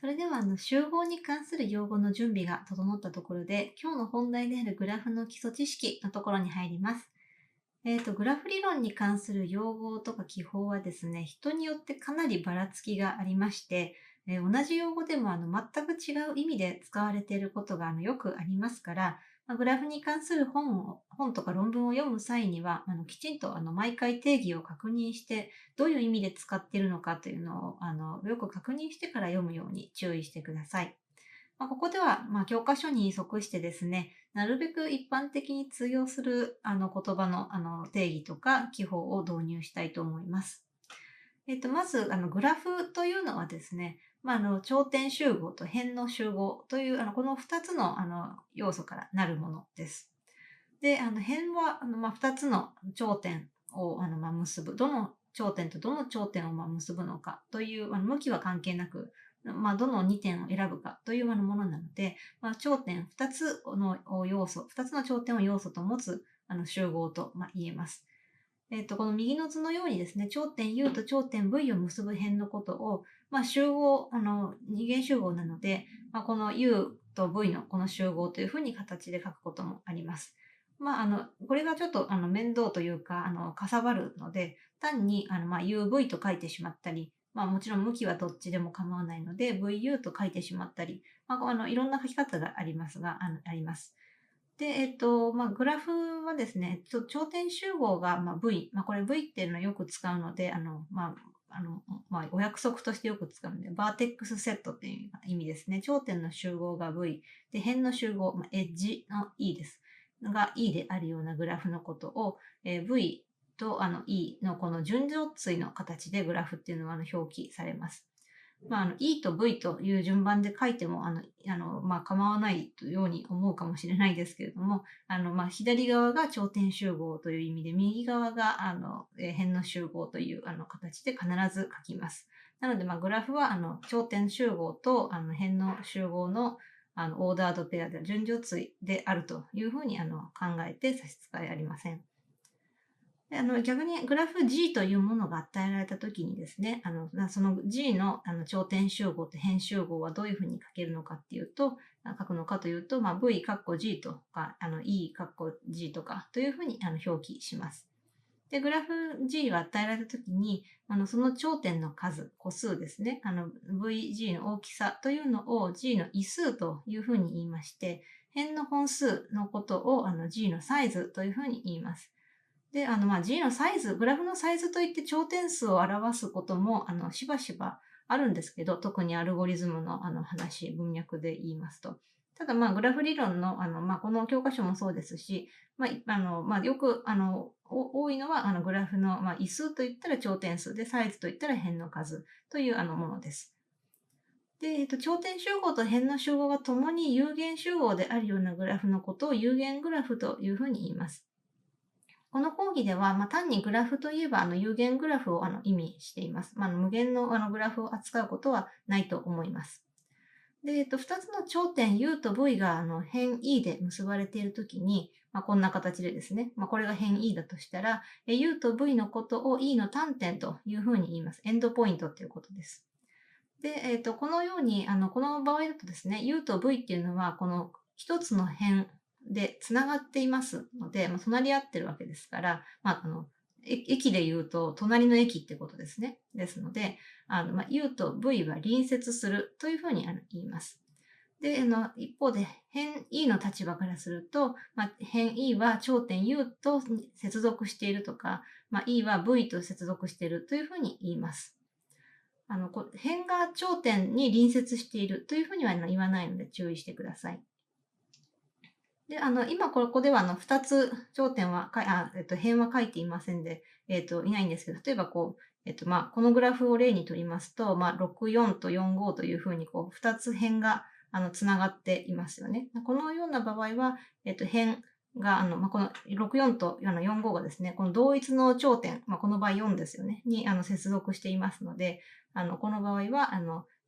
それでは集合に関する用語の準備が整ったところで、今日の本題であるグラフの基礎知識のところに入ります。グラフ理論に関する用語とか記法はですね、人によってかなりばらつきがありまして、同じ用語でも全く違う意味で使われていることがよくありますから、グラフに関する本とか論文を読む際には、きちんと毎回定義を確認して、どういう意味で使っているのかというのをよく確認してから読むように注意してください。ここでは、教科書に即してですね、なるべく一般的に通用する言葉の定義とか記法を導入したいと思います。まず、グラフというのはですね、頂点集合と辺の集合という、この2つの要素からなるものです。で、辺は、2つの頂点を結ぶ。どの頂点とどの頂点を結ぶのかという、向きは関係なく、どの2点を選ぶかというものなので、頂点2つの要素、2つの頂点を要素と持つ集合と言えます。この右の図のようにですね、頂点 U と頂点 V を結ぶ辺のことを、集合、二元集合なので、この U と V のこの集合というふうに形で書くこともあります。これがちょっと面倒というか、かさばるので、単にUV と書いてしまったり、もちろん向きはどっちでも構わないので、VU と書いてしまったり、いろんな書き方がありますが、あります。で、グラフはですね、頂点集合がV、これ V っていうのをよく使うので、お約束としてよく使うので、バーテックスセットっていう意味ですね。頂点の集合が V、で、辺の集合、エッジの E です。が E であるようなグラフのことを、V とE のこの順序対の形でグラフっていうのは表記されます。E と V という順番で書いても、構わないように思うかもしれないですけれども、左側が頂点集合という意味で、右側が、辺の集合という、形で必ず書きます。なので、グラフは、頂点集合と、辺の集合の、オーダードペアで、順序対であるというふうに、考えて差し支えありません。で逆にグラフ G というものが与えられたときにですね、その G の頂点集合と辺集合はどういうふうに書けるのかっていうと、書くのかというと、V カッコ G とか、E カッコ G とかというふうに表記します。で、グラフ G を与えられたときに、その頂点の数、個数ですね、VG の大きさというのを G の位数というふうに言いまして、辺の本数のことをG のサイズというふうに言います。で、G のサイズ、グラフのサイズといって頂点数を表すことも、しばしばあるんですけど、特にアルゴリズムの話、文脈で言いますと。ただ、グラフ理論の、この教科書もそうですし、よく、多いのは、グラフの、位数といったら頂点数で、サイズといったら辺の数という、ものです。で、頂点集合と辺の集合がともに有限集合であるようなグラフのことを有限グラフというふうに言います。この講義では、単にグラフといえば有限グラフを意味しています。無限のグラフを扱うことはないと思います。で、2つの頂点 U と V が辺 E で結ばれているときに、こんな形でですね、これが辺 E だとしたら、U と V のことを E の端点というふうに言います。エンドポイントということです。で、このように、この場合だとですね、U と V っていうのは、この一つの辺でつながっていますので、隣り合ってるわけですから、駅で言うと、隣の駅ってことですね。ですので、U と V は隣接するというふうに言います。で、一方で、辺 E の立場からすると、辺 E は頂点 U と接続しているとか、E は V と接続しているというふうに言います。辺が頂点に隣接しているというふうには言わないので注意してください。で、今ここでは2つ頂点は辺は書いていませんで、いないんですけど、例えばこのグラフを例にとりますと、64と45というふうに2つ辺がつながっていますよね。このような場合は、辺が、この64と45がですね、この同一の頂点、この場合4ですよね、に接続していますので、この場合は、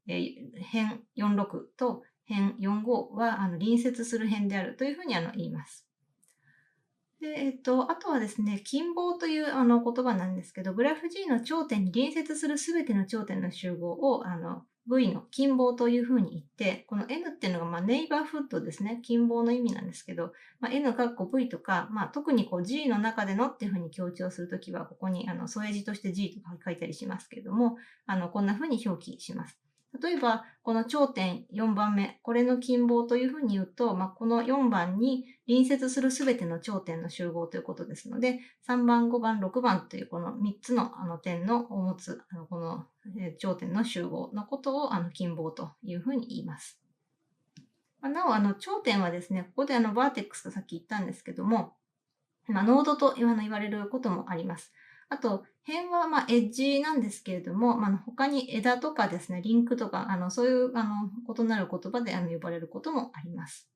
辺46と辺45は隣接する辺であるというふうに言います。で、あとはですね、近傍という言葉なんですけど、グラフ G の頂点に隣接するすべての頂点の集合をV の近傍というふうに言って、この N っていうのがネイバーフッドですね、近傍の意味なんですけど、N かっこ V とか、特にG の中でのっていうふうに強調するときは、ここに添え字として G とか書いたりしますけれども、こんなふうに表記します。例えば、この頂点4番目、これの近傍というふうに言うと、この4番に隣接するすべての頂点の集合ということですので、3番、5番、6番というこの3つの点のを持つこの頂点の集合のことを近傍というふうに言います。なお、頂点はですね、ここでバーテックスとさっき言ったんですけども、ノードと言われることもあります。あと、辺はエッジなんですけれども、他に枝とかですね、リンクとか、そういう異なる言葉で呼ばれることもあります。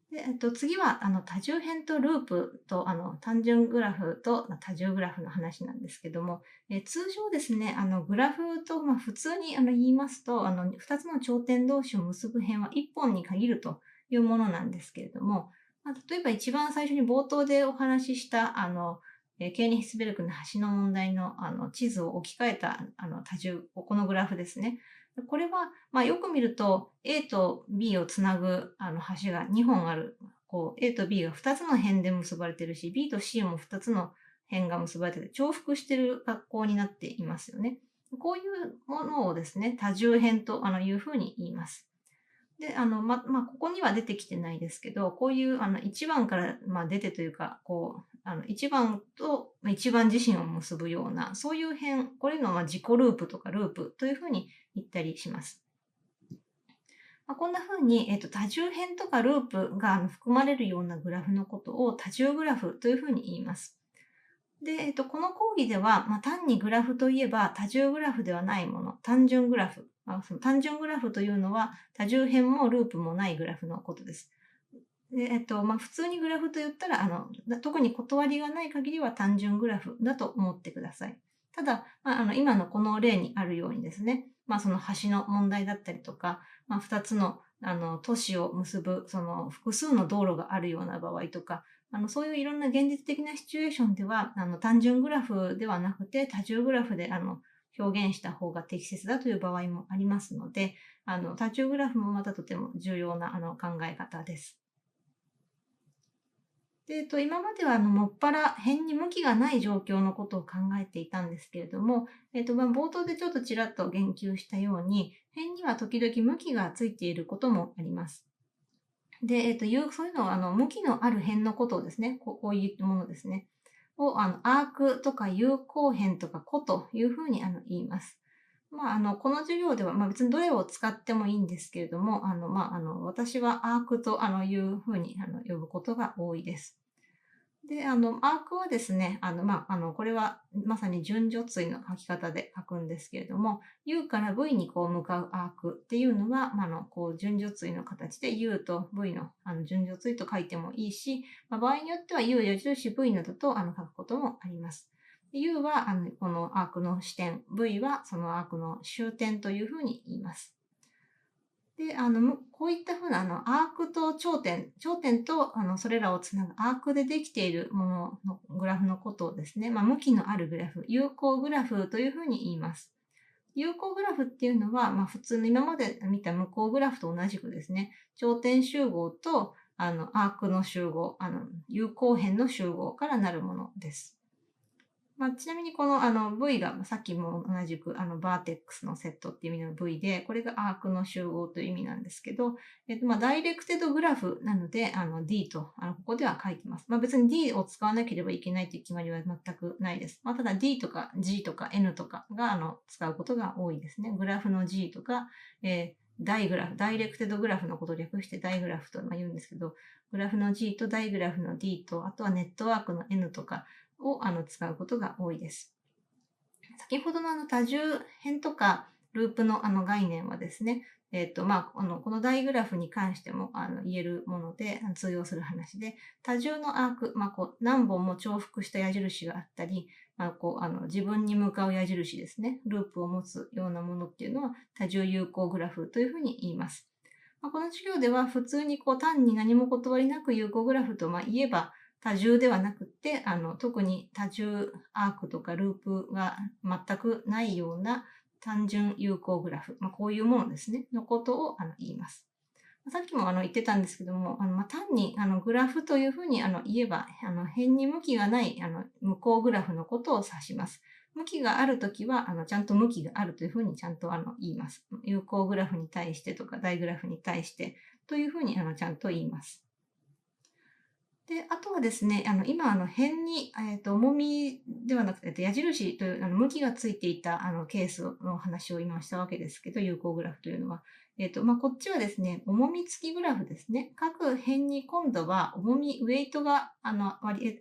で次は多重辺とループと単純グラフと多重グラフの話なんですけども、通常ですね、グラフと、普通に言いますと2つの頂点同士を結ぶ辺は1本に限るというものなんですけれども、例えば一番最初に冒頭でお話ししたケーニヒスベルクの橋の問題の地図を置き換えた多重、このグラフですね。これは、よく見ると A と B をつなぐ橋が2本ある。A と B が2つの辺で結ばれてるし、B と C も2つの辺が結ばれてて、重複してる格好になっていますよね。こういうものをですね、多重辺というふうに言います。で、ここには出てきてないですけど、こういう1番から、出てというか、1番と1番自身を結ぶような、そういう辺、これの自己ループとかループというふうに言ったりします。こんな風に、多重辺とかループが含まれるようなグラフのことを多重グラフというふうに言います。で、この講義では、単にグラフといえば多重グラフではないもの、単純グラフ。その単純グラフというのは多重辺もループもないグラフのことです。で、普通にグラフと言ったら、特に断りがない限りは単純グラフだと思ってください。ただ、今のこの例にあるようにですね、その橋の問題だったりとか、2つの都市を結ぶ、その複数の道路があるような場合とか、そういういろんな現実的なシチュエーションでは、単純グラフではなくて多重グラフで表現した方が適切だという場合もありますので、多重グラフもまたとても重要な考え方です。で、今まではもっぱら辺に向きがない状況のことを考えていたんですけれども、冒頭でちょっとちらっと言及したように、辺には時々向きがついていることもあります。で、そういうのは、向きのある辺のことをですね、こういうものですね、を、アークとか有効辺とか個というふうに言います。この授業では、別にどれを使ってもいいんですけれども、私はアークというふうに呼ぶことが多いです。で、アークはですね、これはまさに順序対の書き方で書くんですけれども、U から V に向かうアークっていうのは、順序対の形で U と V の順序対と書いてもいいし、場合によっては U 矢印 V などと書くこともあります。U はこのアークの支点、V はそのアークの終点というふうに言います。で、こういったふうな、アークと頂点と、それらをつなぐアークでできているもののグラフのことをですね、向きのあるグラフ、有効グラフというふうに言います。有効グラフっていうのは、普通の今まで見た無効グラフと同じくですね、頂点集合と、アークの集合、有効辺の集合からなるものです。ちなみにこのV がさっきも同じくバーテックスのセットっていう意味の V で、これがアークの集合という意味なんですけど、ダイレクテッドグラフなのでD とここでは書いてます。別に D を使わなければいけないという決まりは全くないです。ただ D とか G とか N とかが使うことが多いですね。グラフの G とか、ダイグラフ、ダイレクテッドグラフのことを略してダイグラフと言うんですけど、グラフの G とダイグラフの D と、あとはネットワークの N とか、を使うことが多いです。先ほどの多重辺とかループの概念はですね、このダイグラフに関しても言えるもので通用する話で、多重のアーク、何本も重複した矢印があったり、自分に向かう矢印ですね、ループを持つようなものっていうのは多重有効グラフというふうに言います。この授業では普通に単に何も断りなく有効グラフと言えば多重ではなくって、特に多重アークとかループが全くないような単純有効グラフ、こういうものですね、のことを言います。さっきも言ってたんですけども、単にグラフというふうに言えば、辺に向きがない無効グラフのことを指します。向きがあるときは、ちゃんと向きがあるというふうにちゃんと言います。有効グラフに対してとか、大グラフに対してというふうにちゃんと言います。で、あとはですね、今、辺に、重みではなくて、矢印という、向きがついていた、ケースの話を今したわけですけど、有効グラフというのは。こっちはですね、重み付きグラフですね。各辺に今度は重み、ウェイトが、割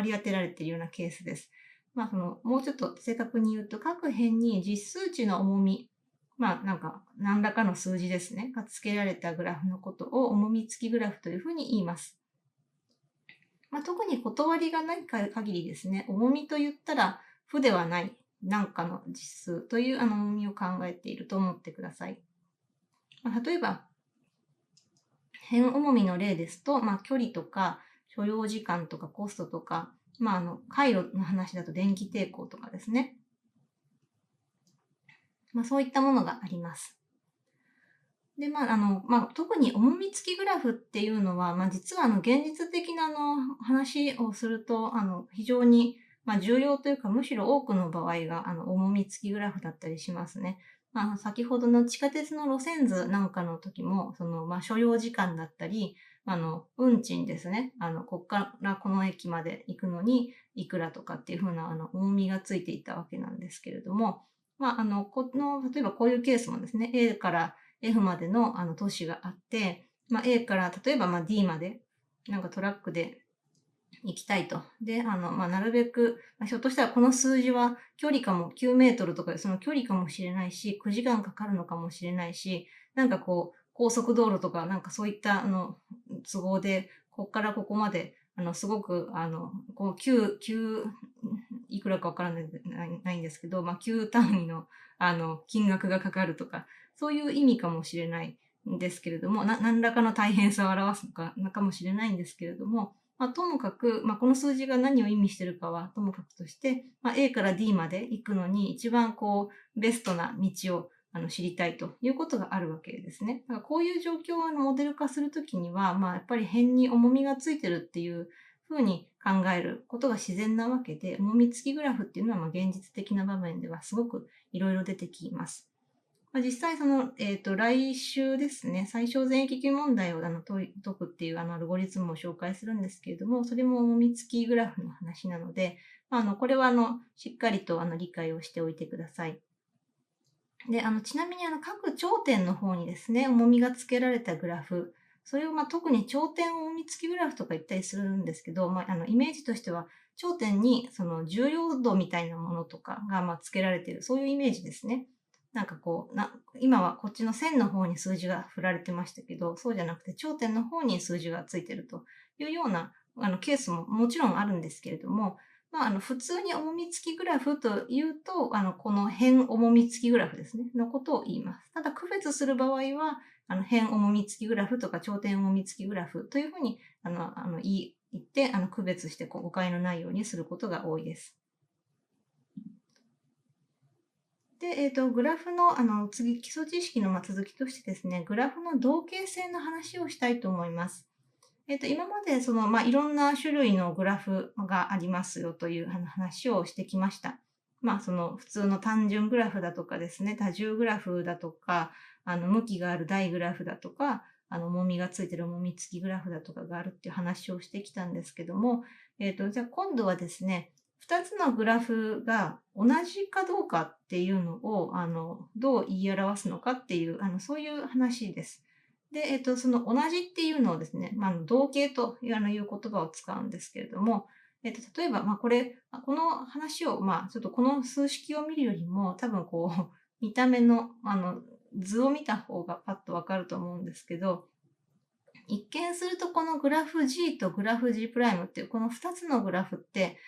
り当てられているようなケースです。もうちょっと正確に言うと、各辺に実数値の重み、何らかの数字ですね、が付けられたグラフのことを重み付きグラフというふうに言います。特に断りがない限りですね、重みと言ったら負ではない何かの実数という重みを考えていると思ってください。例えば、辺重みの例ですと、距離とか所要時間とかコストとか、回路の話だと電気抵抗とかですね。そういったものがあります。で、特に重み付きグラフっていうのは、実は現実的な話をすると、非常に重要というか、むしろ多くの場合が重み付きグラフだったりしますね。先ほどの地下鉄の路線図なんかの時も、所要時間だったり、運賃ですね。こっからこの駅まで行くのにいくらとかっていう風な重みがついていたわけなんですけれども、例えばこういうケースもですね、A から F までの都市があって、A から例えばD までトラックで行きたいと。で、なるべく、ひょっとしたらこの数字は距離かも、9メートルとかでその距離かもしれないし、9時間かかるのかもしれないし、高速道路とか、そういった都合で、こっからここまで、すごく、9いくらかわからないんですけど、9単位の、金額がかかるとか、そういう意味かもしれないんですけれども、何らかの大変さを表すのかもしれないんですけれども、ともかく、この数字が何を意味しているかはともかくとして、A から D まで行くのに一番ベストな道を知りたいということがあるわけですね。だからこういう状況をモデル化するときには、やっぱり辺に重みがついてるっていうふうに考えることが自然なわけで、重み付きグラフっていうのは現実的な場面ではすごくいろいろ出てきます。実際来週ですね、最小全域問題を解くっていうアルゴリズムを紹介するんですけれども、それも重み付きグラフの話なので、これはしっかりと理解をしておいてください。で、ちなみに各頂点の方にですね、重みがつけられたグラフ、それを特に頂点重み付きグラフとか言ったりするんですけど、イメージとしては、頂点にその重要度みたいなものとかがつけられている、そういうイメージですね。今はこっちの線の方に数字が振られてましたけど、そうじゃなくて頂点の方に数字がついているというようなケースももちろんあるんですけれども、普通に重み付きグラフというと、この辺重み付きグラフですね、のことを言います。ただ、区別する場合は、辺重み付きグラフとか頂点重み付きグラフというふうに、言って、区別して誤解のないようにすることが多いです。で、グラフの、次、基礎知識の続きとしてですね、グラフの同型性の話をしたいと思います。今までいろんな種類のグラフがありますよという話をしてきました。普通の単純グラフだとかですね、多重グラフだとか、向きがある大グラフだとか、重みがついてる重み付きグラフだとかがあるっていう話をしてきたんですけども、じゃあ今度はですね、2つのグラフが同じかどうかっていうのを、どう言い表すのかっていう、そういう話です。で、その同じっていうのをですね、同型という言葉を使うんですけれども、例えば、この話を、ちょっとこの数式を見るよりも、多分見た目の、図を見た方がパッとわかると思うんですけど、一見するとこのグラフ G とグラフ G' っていうこの2つのグラフって、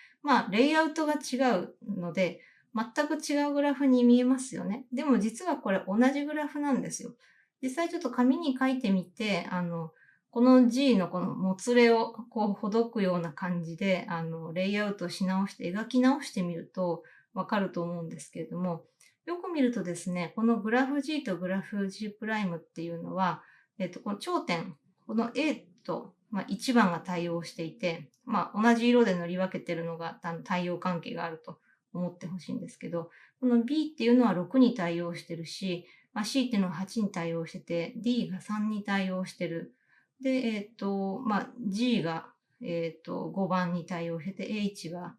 レイアウトが違うので、全く違うグラフに見えますよね。でも実はこれ同じグラフなんですよ。実際ちょっと紙に書いてみて、この G のこのもつれをこうほどくような感じで、レイアウトし直して、描き直してみるとわかると思うんですけれども、よく見るとですね、このグラフ G とグラフ G' っていうのは、この頂点、この A と、1番が対応していて、同じ色で塗り分けてるのが対応関係があると思ってほしいんですけど、この B っていうのは6に対応してるし、C っていうのは8に対応してて、D が3に対応してる。で、G が、5番に対応してて、H が、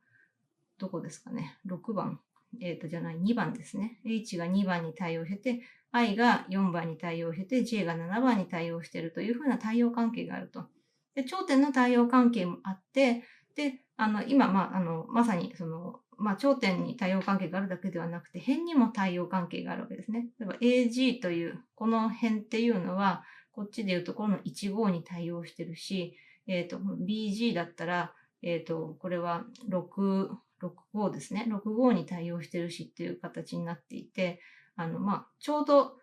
どこですかね、6番。じゃない、2番ですね。H が2番に対応してて、I が4番に対応してて、J が7番に対応しているというふうな対応関係があると。で、頂点の対応関係もあって、で、今、まさに、頂点に対応関係があるだけではなくて、辺にも対応関係があるわけですね。例えば AG という、この辺っていうのは、こっちでいうところの1号に対応してるし、BG だったら、これは6号ですね。6号に対応してるしっていう形になっていて、ちょうど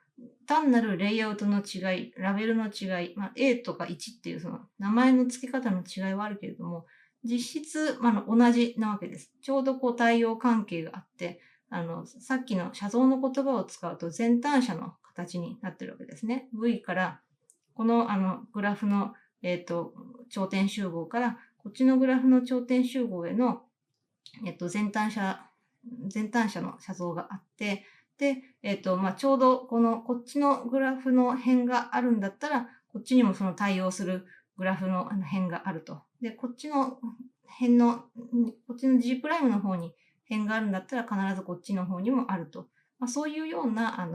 単なるレイアウトの違い、ラベルの違い、A とか1っていうその名前の付け方の違いはあるけれども、実質、同じなわけです。ちょうどこう対応関係があって、さっきの写像の言葉を使うと前端者の形になってるわけですね。V から、このグラフの、頂点集合から、こっちのグラフの頂点集合への、前端者の写像があって、で、ちょうどこっちのグラフの辺があるんだったら、こっちにもその対応するグラフの辺があると。で、こっちの G' の方に辺があるんだったら、必ずこっちの方にもあると。そういうような、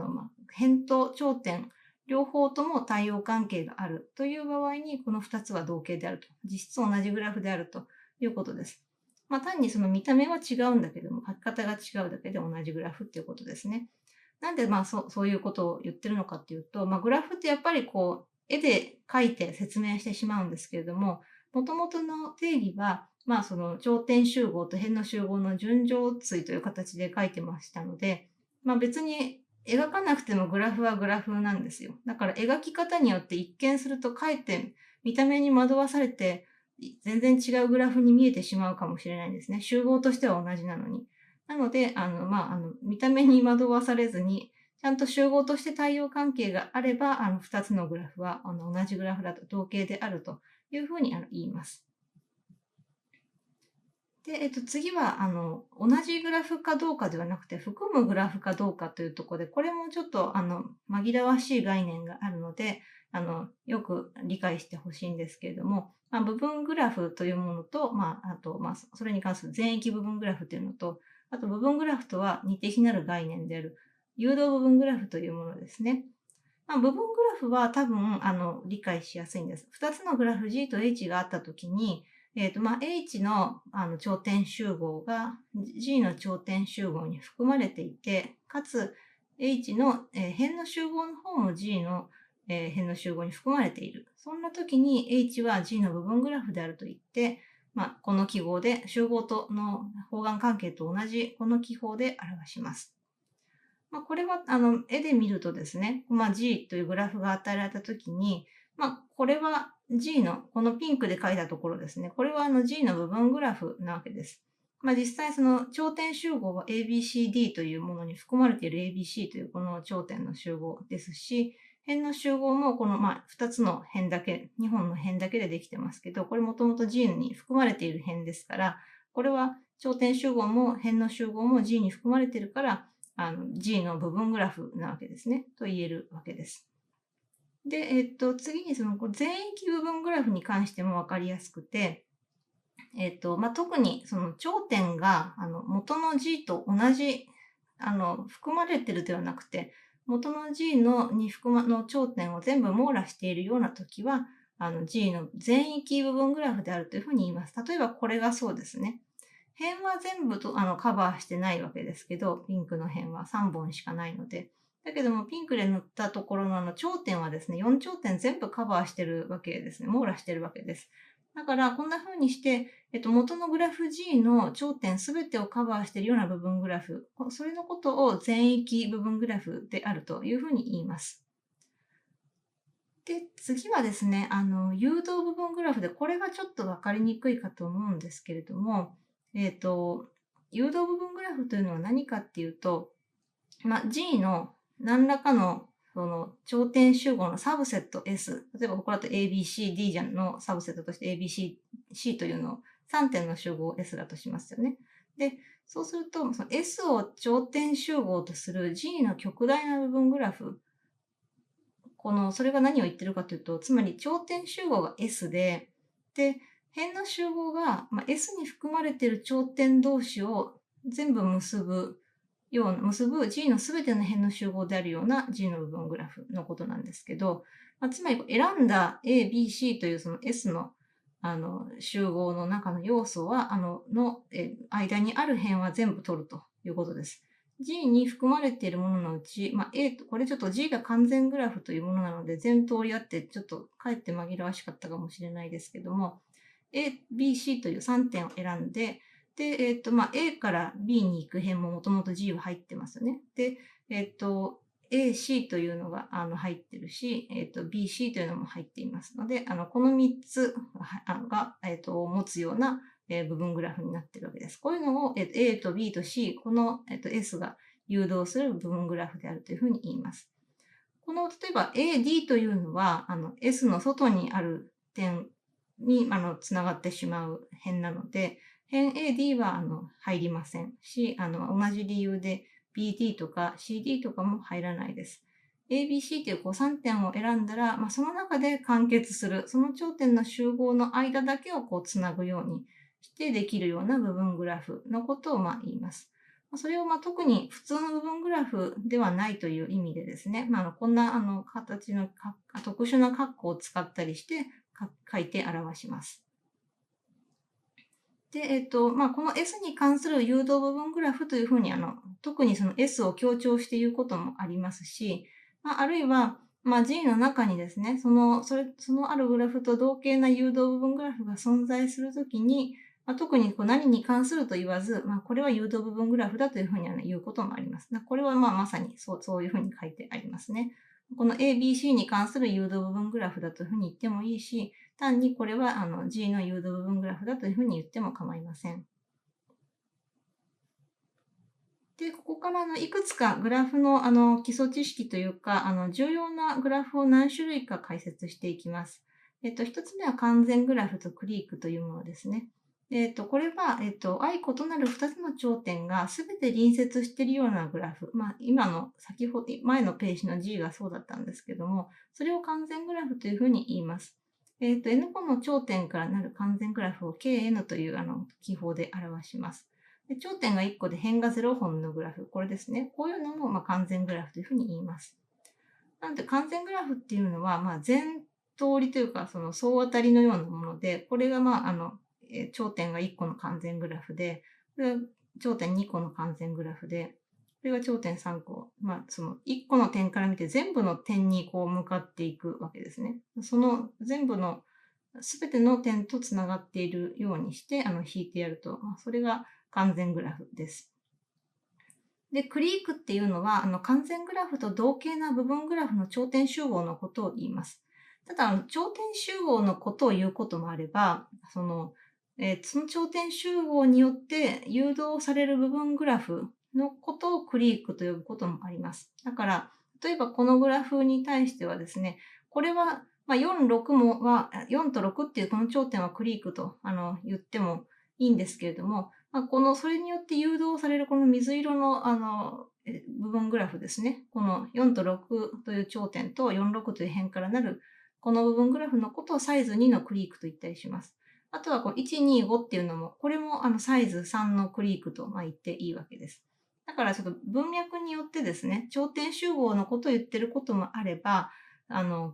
辺と頂点、両方とも対応関係があるという場合に、この2つは同型であると。実質同じグラフであるということです。単にその見た目は違うんだけども、書き方が違うだけで同じグラフっていうことですね。なんでそういうことを言ってるのかっていうと、グラフってやっぱりこう、絵で描いて説明してしまうんですけれども、もともとの定義は、その頂点集合と辺の集合の順序対という形で書いてましたので、別に描かなくてもグラフはグラフなんですよ。だから描き方によって一見するとかえって見た目に惑わされて全然違うグラフに見えてしまうかもしれないんですね。集合としては同じなのに。なので、見た目に惑わされずに、ちゃんと集合として対応関係があれば、2つのグラフは同じグラフだと同型であるというふうに言います。で、次は、同じグラフかどうかではなくて、含むグラフかどうかというところで、これもちょっと、紛らわしい概念があるので、よく理解してほしいんですけれども、部分グラフというものと、あと、それに関する全域部分グラフというのと、あと部分グラフとは似て非なる概念である、誘導部分グラフというものですね。部分グラフは多分、理解しやすいんです。2つのグラフ G と H があったときに、H の頂点集合が G の頂点集合に含まれていて、かつ H の、辺の集合の方も G の、辺の集合に含まれている。そんな時に H は G の部分グラフであると言って、この記号で集合との方眼関係と同じこの記号で表します。これは絵で見るとですね、G というグラフが与えられたときに、これは G の、このピンクで書いたところですね、これはG の部分グラフなわけです。実際その頂点集合は ABCD というものに含まれている ABC というこの頂点の集合ですし、辺の集合もこの2つの辺だけ、2本の辺だけでできてますけど、これもともと G に含まれている辺ですから、これは頂点集合も辺の集合も G に含まれているから、G の部分グラフなわけですね。と言えるわけです。で、次にその全域部分グラフに関してもわかりやすくて、特にその頂点が元の G と同じ含まれてるではなくて、元の G の頂点を全部網羅しているようなときは、G の全域部分グラフであるというふうに言います。例えばこれがそうですね。辺は全部とカバーしてないわけですけど、ピンクの辺は3本しかないので。だけども、ピンクで塗ったところの頂点はですね、4頂点全部カバーしてるわけですね。網羅してるわけです。だから、こんな風にして、元のグラフ G の頂点すべてをカバーしているような部分グラフ、それのことを全域部分グラフであるというふうに言います。で、次はですね、誘導部分グラフで、これがちょっとわかりにくいかと思うんですけれども、誘導部分グラフというのは何かっていうと、G の何らかのその頂点集合のサブセット S、例えばここだと ABCD じゃんのサブセットとして ABC というのを3点の集合 S だとしますよね。で、そうすると、その S を頂点集合とする G の極大な部分グラフ、それが何を言ってるかというと、つまり頂点集合が S で、辺の集合が、S に含まれている頂点同士を全部結ぶG のすべての辺の集合であるような G の部分グラフのことなんですけど、つまり選んだ A、B、C というその S の集合の中の要素は、間にある辺は全部取るということです。G に含まれているもののうち、A と、これちょっと G が完全グラフというものなので、全通りあって、ちょっとかえって紛らわしかったかもしれないですけども、A、B、C という3点を選んで、で、A から B に行く辺ももともと G は入ってますよね。で、A、C というのが入ってるし、B、C というのも入っていますので、この3つが、持つような部分グラフになっているわけです。こういうのを、A と B と C、この、S が誘導する部分グラフであるというふうに言います。この、例えば AD というのは、S の外にある点に、つながってしまう辺なので、辺 AD は、入りませんし、同じ理由で BD とか CD とかも入らないです。ABC という3点を選んだら、その中で完結する、その頂点の集合の間だけをつなぐようにしてできるような部分グラフのことを言います。それを特に普通の部分グラフではないという意味でですね、こんな形の特殊な括弧を使ったりして書いて表します。で、この S に関する誘導部分グラフというふうに特にその S を強調して言うこともありますし、あるいは、G の中にですね、そのあるグラフと同型な誘導部分グラフが存在するときに、特に何に関すると言わず、これは誘導部分グラフだというふうに言うこともあります。これはまさにそういうふうに書いてありますね。この ABC に関する誘導部分グラフだというふうに言ってもいいし、単にこれはG の誘導部分グラフだというふうに言っても構いません。で、ここからいくつかグラフの基礎知識というか、重要なグラフを何種類か解説していきます。一つ目は完全グラフとクリークというものですね。これは、相異なる2つの頂点が全て隣接しているようなグラフ。今の前のページの G がそうだったんですけども、それを完全グラフというふうに言います。N 個の頂点からなる完全グラフを KN という記法で表します。で頂点が1個で辺が0本のグラフ、これですね。こういうのも完全グラフというふうに言います。なので完全グラフっていうのは全通りというかその総当たりのようなもので、これが頂点が1個の完全グラフで、これが頂点2個の完全グラフで、これが頂点3個。その1個の点から見て全部の点に向かっていくわけですね。その全部の全ての点とつながっているようにして引いてやると、それが完全グラフです。で、クリークっていうのは、完全グラフと同型な部分グラフの頂点集合のことを言います。ただ、頂点集合のことを言うこともあれば、その頂点集合によって誘導される部分グラフのことをクリークと呼ぶこともあります。だから、例えばこのグラフに対してはですね、これは、4、64と6っていうこの頂点はクリークと言ってもいいんですけれども、それによって誘導されるこの水色の部分グラフですね。この4と6という頂点と4、6という辺からなるこの部分グラフのことをサイズ2のクリークと言ったりします。あとはこの1、2、5っていうのも、これもサイズ3のクリークと言っていいわけです。だからちょっと文脈によってですね、頂点集合のことを言ってることもあれば、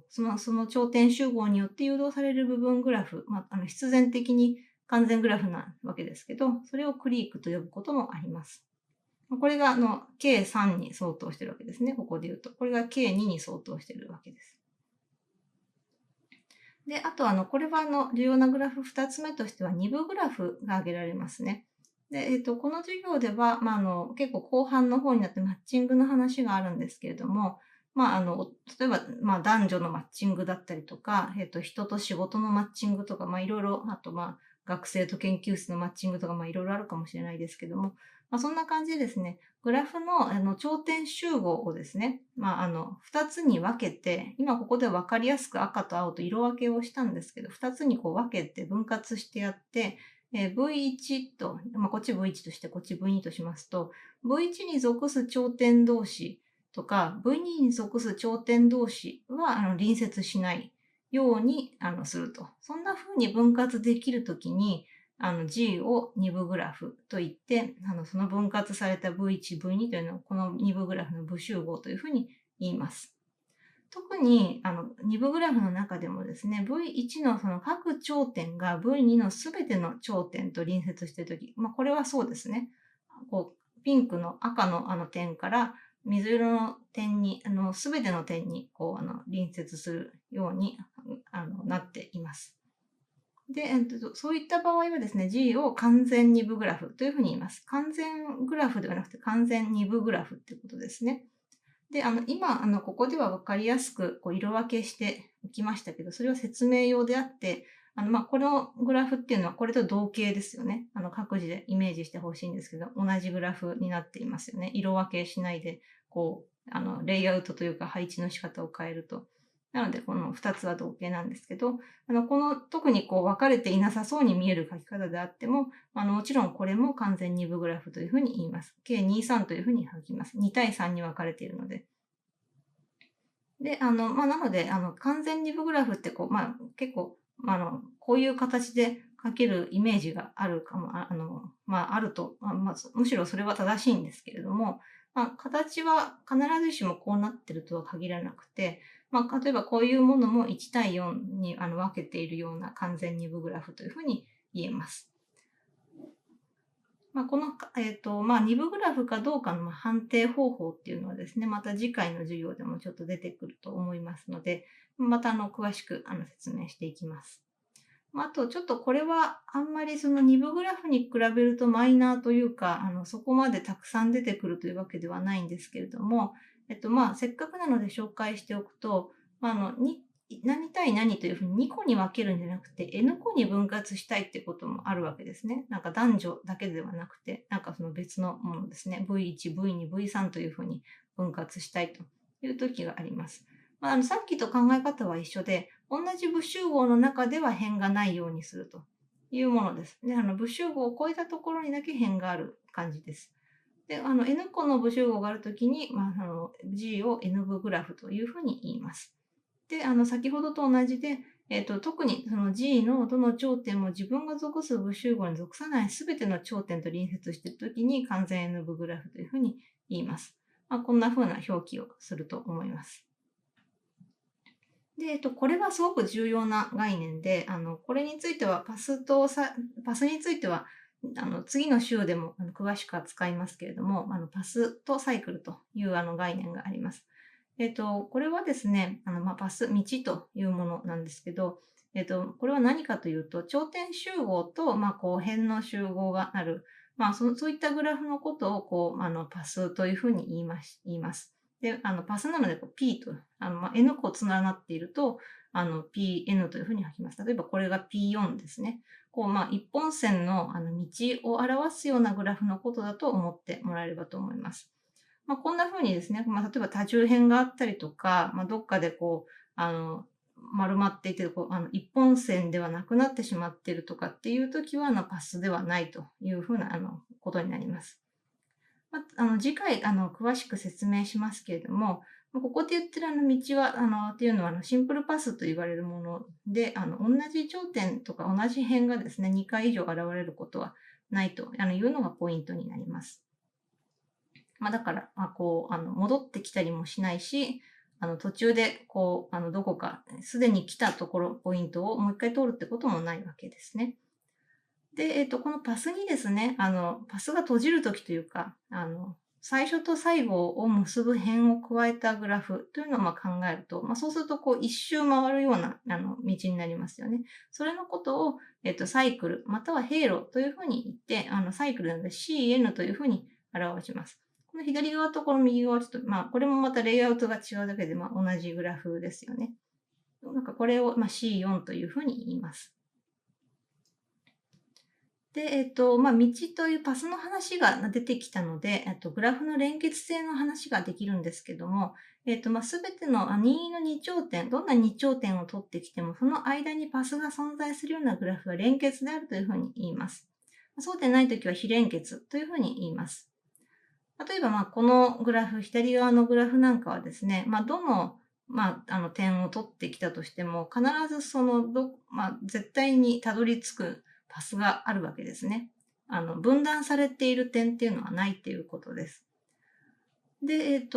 その頂点集合によって誘導される部分グラフ、必然的に完全グラフなわけですけど、それをクリークと呼ぶこともあります。これがK3 に相当してるわけですね。ここで言うと。これが K2 に相当してるわけです。で、あとこれは重要なグラフ2つ目としては2部グラフが挙げられますね。で、この授業では、結構後半の方になってマッチングの話があるんですけれども、例えば、男女のマッチングだったりとか、人と仕事のマッチングとか、いろいろ、あと、学生と研究室のマッチングとか、いろいろあるかもしれないですけども、そんな感じでですね、グラフの、頂点集合をですね、2つに分けて、今ここで分かりやすく赤と青と色分けをしたんですけど、2つにこう分けて分割してやって、V1 と、こっち V1 として、こっち V2 としますと、V1 に属す頂点同士とか、V2 に属す頂点同士は隣接しないようにすると。そんな風に分割できるときに、G を二部グラフといって、その分割された V1、V2 というのをこの二部グラフの部集合というふうに言います。特に、二部グラフの中でもですね、V1 のその各頂点が V2 のすべての頂点と隣接しているとき、これはそうですね。こう、ピンクの赤の点から水色の点に、すべての点に、隣接するように、なっています。で、そういった場合はですね、G を完全二部グラフというふうに言います。完全グラフではなくて完全二部グラフっていうことですね。で、今、ここでは分かりやすく色分けしておきましたけど、それは説明用であって、このグラフっていうのはこれと同型ですよね。各自でイメージしてほしいんですけど、同じグラフになっていますよね。色分けしないで、レイアウトというか配置の仕方を変えると。なので、この2つは同型なんですけど、特に分かれていなさそうに見える書き方であっても、もちろんこれも完全二部グラフというふうに言います。計2、3というふうに書きます。2対3に分かれているので。で、なので、完全二部グラフって結構、こういう形で書けるイメージがあるかも、あると、むしろそれは正しいんですけれども、形は必ずしもこうなってるとは限らなくて、例えばこういうものも1対4に分けているような完全二部グラフというふうに言えます。この、二部グラフかどうかの判定方法っていうのはですね、また次回の授業でもちょっと出てくると思いますので、また詳しく説明していきます。あと、ちょっとこれはあんまりその二部グラフに比べるとマイナーというか、そこまでたくさん出てくるというわけではないんですけれども、せっかくなので紹介しておくと、何対何というふうに2個に分けるんじゃなくて N 個に分割したいってこともあるわけですね。なんか男女だけではなくて、なんかその別のものですね。V1、V2、V3 というふうに分割したいという時があります。さっきと考え方は一緒で、同じ部集合の中では辺がないようにするというものです。で、部集合を超えたところにだけ辺がある感じです。で、N 個の部集合があるときに、G を N 部グラフというふうに言います。で、先ほどと同じで、特にその G のどの頂点も自分が属す部集合に属さないすべての頂点と隣接しているときに完全 N 部グラフというふうに言います。こんな風な表記をすると思います。で、これはすごく重要な概念で、これについてはパスについては、次の週でも詳しく扱いますけれども、パスとサイクルという概念があります。これはですね、パス、道というものなんですけど、これは何かというと、頂点集合と、辺の集合がある、そういったグラフのことを、パスというふうに言います。で、パスなので、P と、N 個連なっていると、PN というふうに書きます。例えば、これが P4 ですね。一本線の、道を表すようなグラフのことだと思ってもらえればと思います。こんな風にですね、例えば多重辺があったりとか、どっかで丸まっていて、一本線ではなくなってしまっているとかっていう時は、パスではないというふうな、ことになります。次回、詳しく説明しますけれども、ここで言ってる道は、っていうのは、シンプルパスと言われるもので、同じ頂点とか同じ辺がですね、2回以上現れることはないというのがポイントになります。だから、戻ってきたりもしないし、途中で、どこか、すでに来たところ、ポイントをもう一回通るってこともないわけですね。で、このパスにですね、パスが閉じるときというか、最初と最後を結ぶ辺を加えたグラフというのを考えると、そうすると一周回るような道になりますよね。それのことを、サイクル、または経路というふうに言って、サイクルなので CN というふうに表します。この左側とこの右側はちょっと、これもまたレイアウトが違うだけで、同じグラフですよね。なんかこれを、C4 というふうに言います。で、道というパスの話が出てきたので、グラフの連結性の話ができるんですけども、すべての任意の二頂点、どんな二頂点を取ってきても、その間にパスが存在するようなグラフは連結であるというふうに言います。そうでないときは非連結というふうに言います。例えば、このグラフ、左側のグラフなんかはですね、どの、点を取ってきたとしても、必ず絶対にたどり着くパスがあるわけですね。分断されている点っていうのはないっていうことです。で、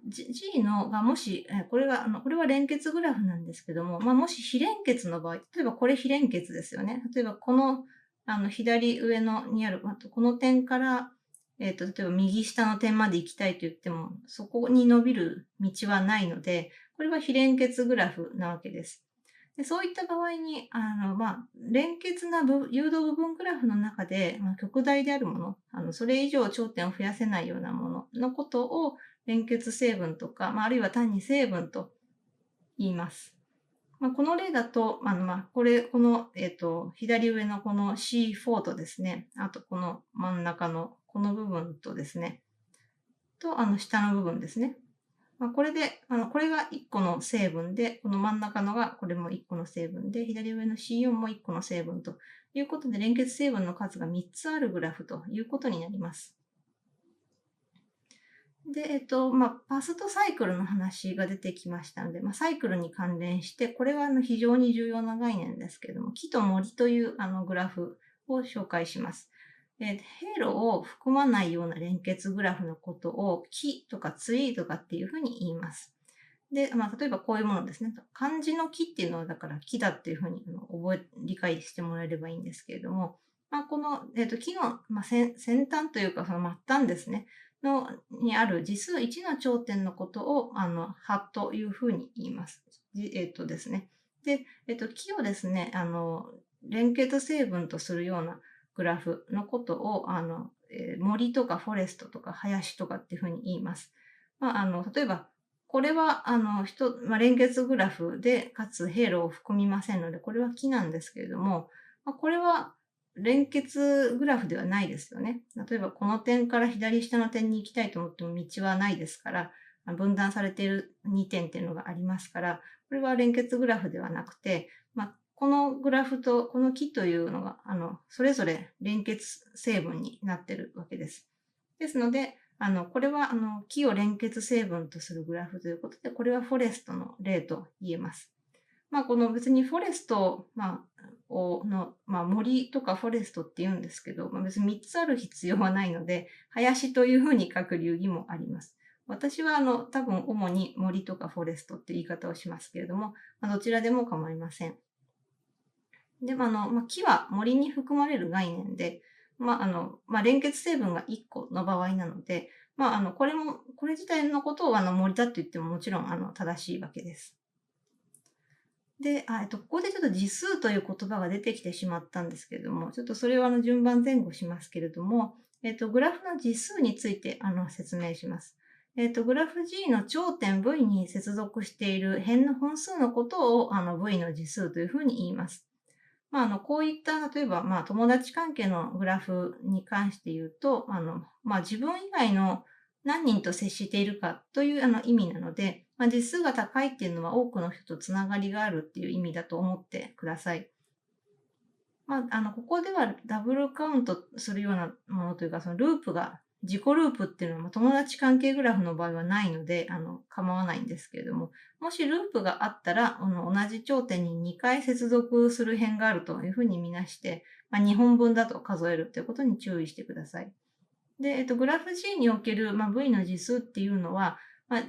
G のがもし、これは連結グラフなんですけども、もし非連結の場合、例えばこれ非連結ですよね。例えばこの、左上のにある、この点から、例えば右下の点まで行きたいと言っても、そこに伸びる道はないので、これは非連結グラフなわけです。でそういった場合に、連結な誘導部分グラフの中で、極大であるもの、それ以上頂点を増やせないようなもののことを連結成分とか、あるいは単に成分と言います。この例だと、左上のこの C4 とですね、あとこの真ん中のこの部分とですね、と、下の部分ですね。これが1個の成分で、この真ん中のがこれも1個の成分で、左上の C4 も1個の成分ということで、連結成分の数が3つあるグラフということになります。で、パスとサイクルの話が出てきましたので、サイクルに関連して、これは非常に重要な概念ですけれども、木と森というグラフを紹介します。経路を含まないような連結グラフのことを木とかツリーとかっていうふうに言います。で、例えばこういうものですね。漢字の木っていうのはだから木だっていうふうに理解してもらえればいいんですけれども、この、木の、先端というかその末端ですね。にある実数1の頂点のことを、葉というふうに言います。ですね。で、木をですね、連結成分とするようなグラフのことを、森とかフォレストとか林とかっていうふうに言います。例えば、これは、連結グラフで、かつ経路を含みませんので、これは木なんですけれども、これは連結グラフではないですよね。例えば、この点から左下の点に行きたいと思っても道はないですから、分断されている2点っていうのがありますから、これは連結グラフではなくて、このグラフとこの木というのが、それぞれ連結成分になっているわけです。ですので、これは木を連結成分とするグラフということで、これはフォレストの例と言えます。この別にフォレスト、森とかフォレストって言うんですけど、別に3つある必要はないので、林というふうに書く流儀もあります。私は多分主に森とかフォレストって言い方をしますけれども、どちらでも構いません。でも木は森に含まれる概念で、連結成分が1個の場合なので、これ自体のことを森だと言ってももちろん正しいわけです。で、ここでちょっと次数という言葉が出てきてしまったんですけれども、ちょっとそれを順番前後しますけれども、グラフの次数について説明します。グラフ G の頂点 V に接続している辺の本数のことをV の次数というふうに言います。こういった、例えば、友達関係のグラフに関して言うと、自分以外の何人と接しているかという意味なので、実数が高いっていうのは多くの人とつながりがあるっていう意味だと思ってください。ここではダブルカウントするようなものというか、そのループが、自己ループっていうのは友達関係グラフの場合はないので、構わないんですけれども、もしループがあったら、同じ頂点に2回接続する辺があるというふうに見なして、2本分だと数えるということに注意してください。で、グラフ G における、V の次数っていうのは、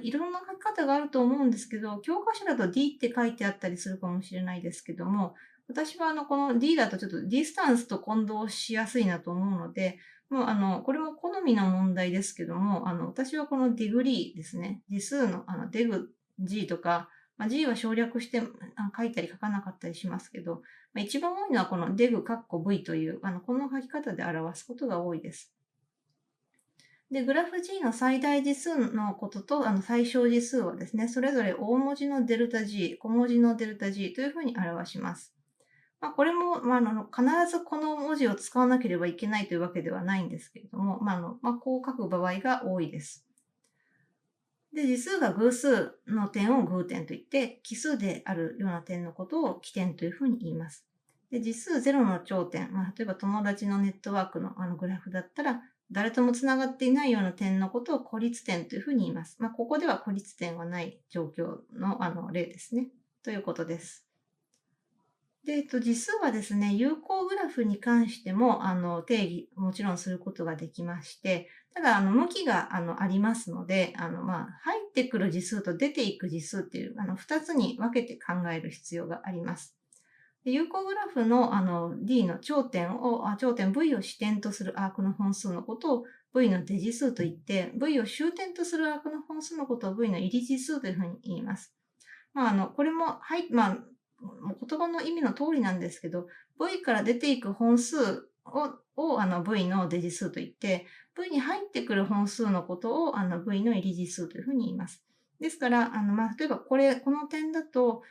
いろんな書き方があると思うんですけど、教科書だと D って書いてあったりするかもしれないですけども、私はこの D だとちょっと D スタンスと混同しやすいなと思うので、これも好みの問題ですけども、私はこのディグリーですね。次数の、デグ G とか、G は省略して書いたり書かなかったりしますけど、一番多いのはこのデグ V という、この書き方で表すことが多いです。で、グラフ G の最大次数のことと、最小次数はですね、それぞれ大文字のデルタ G、小文字のデルタ G というふうに表します。これも、必ずこの文字を使わなければいけないというわけではないんですけれども、こう書く場合が多いです。で、次数が偶数の点を偶点といって、奇数であるような点のことを奇点というふうに言います。で、次数0の頂点、例えば友達のネットワークのグラフだったら、誰ともつながっていないような点のことを孤立点というふうに言います。ここでは孤立点はない状況の例ですね。ということです。で、次数はですね、有効グラフに関しても、定義、もちろんすることができまして、ただ、向きが、ありますので、入ってくる次数と出ていく次数っていう、二つに分けて考える必要があります。で有効グラフの、D の頂点 V を支点とするアークの本数のことを V の出次数といって、V を終点とするアークの本数のことを V の入り次数というふうに言います。これも、言葉の意味の通りなんですけど、V から出ていく本数をV の出次数といって、V に入ってくる本数のことをV の入り次数というふうに言います。ですから、例えばこの点だと、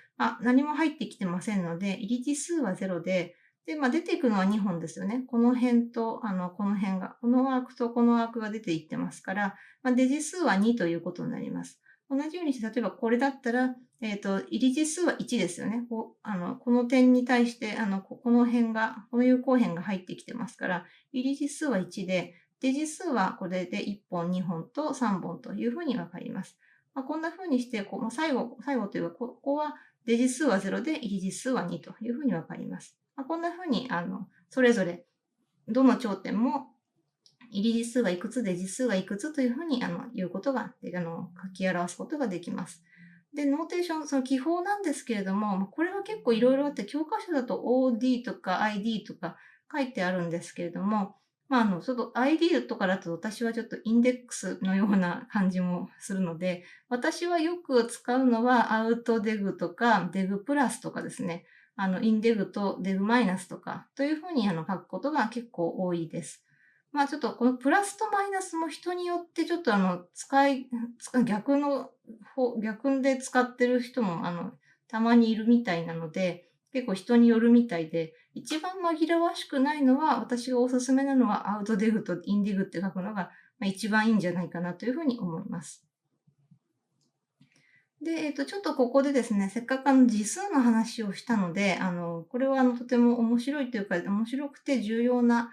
何も入ってきてませんので、入り次数は0で、で、出ていくのは2本ですよね。この辺と、この辺が、このアークとこのアークが出ていってますから、出次数は2ということになります。同じようにして、例えばこれだったら、入り次数は1ですよね。この点に対して、この有効辺が入ってきてますから、入り次数は1で、出次数はこれで1本、2本と3本というふうにわかります。こんなふうにして、最後というか、ここは出次数は0で、入り次数は2というふうにわかります。こんなふうに、それぞれ、どの頂点も入り次数がいくつで次数がいくつというふうに言うことが、書き表すことができます。で、ノーテーション、その記法なんですけれども、これは結構いろいろあって、教科書だと OD とか ID とか書いてあるんですけれども、ちょっと ID とかだと私はちょっとインデックスのような感じもするので、私はよく使うのはアウトデグとかデグプラスとかですね、インデグとデグマイナスとかというふうに書くことが結構多いです。ちょっとこのプラスとマイナスも人によってちょっと逆で使ってる人もたまにいるみたいなので、結構人によるみたいで、一番紛らわしくないのは、私がおすすめなのはアウトデグとインディグって書くのが一番いいんじゃないかなというふうに思います。で、ちょっとここでですね、せっかく次数の話をしたので、これはとても面白いというか、面白くて重要な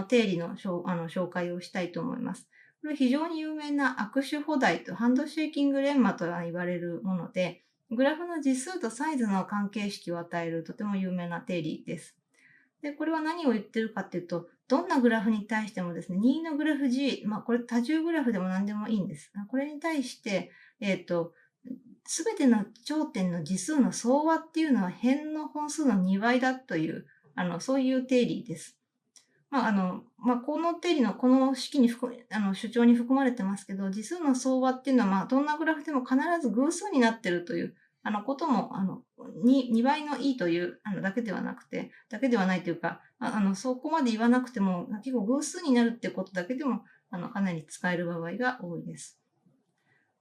定理の紹介をしたいと思います。これ非常に有名な握手補題とハンドシェイキングレンマと言われるもので、グラフの次数とサイズの関係式を与えるとても有名な定理です。で、これは何を言ってるかっていうと、どんなグラフに対してもですね、任意のグラフ G、これ多重グラフでも何でもいいんです。これに対して、すべての頂点の次数の相和っていうのは辺の本数の2倍だという、そういう定理です。この定理のこの式に主張に含まれてますけど、次数の相和っていうのは、どんなグラフでも必ず偶数になってるという、ことも、2倍のいいという、だけではないというか、そこまで言わなくても、結構偶数になるってことだけでも、かなり使える場合が多いです。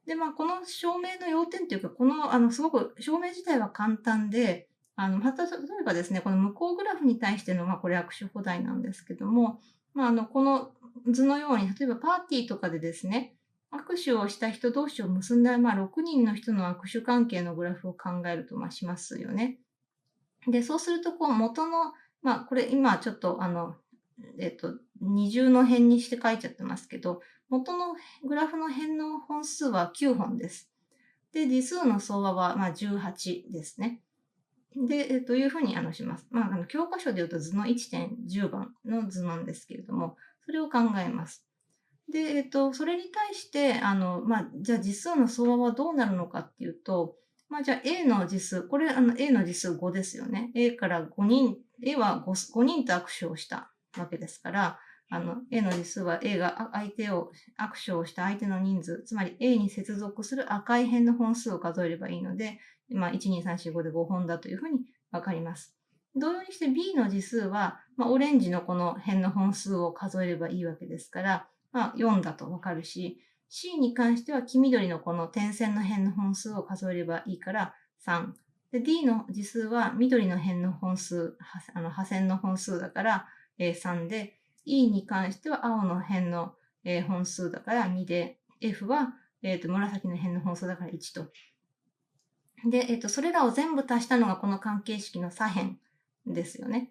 で、この証明の要点というか、すごく証明自体は簡単で、例えばですね、この向こうグラフに対しての、これ握手補題なんですけども、この図のように、例えばパーティーとかでですね、握手をした人同士を結んだ、6人の人の握手関係のグラフを考えると、しますよね。で、そうすると、元の、これ今ちょっと、二重の辺にして書いちゃってますけど、元のグラフの辺の本数は9本です。で、次数の相和は18ですね。で、というふうにします。教科書で言うと図の1.10番の図なんですけれども、それを考えます。で、それに対して、じゃあ次数の相和はどうなるのかっていうと、じゃあ A の次数、これA の次数5ですよね。A から5人、A は 5人と握手をしたわけですから、A の次数は A が握手をした相手の人数、つまり A に接続する赤い辺の本数を数えればいいので、1、2、3、4、5で5本だというふうにわかります。同様にして B の次数は、オレンジのこの辺の本数を数えればいいわけですから、4だとわかるし、C に関しては黄緑のこの点線の辺の本数を数えればいいから3。で、D の次数は緑の辺の本数、破線の本数だから、3で、E に関しては青の辺の、本数だから2で、F は、紫の辺の本数だから1と。で、それらを全部足したのがこの関係式の左辺ですよね。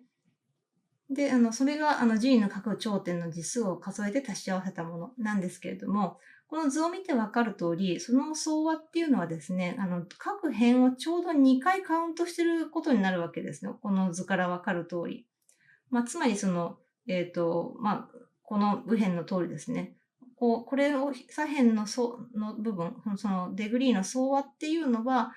で、それが、G の各頂点の次数を数えて足し合わせたものなんですけれども、この図を見てわかる通り、その相和っていうのはですね、各辺をちょうど2回カウントしてることになるわけですよ。この図からわかる通り。つまりその、この右辺の通りですね。これを左辺の部分、そのデグリーの相和っていうのは、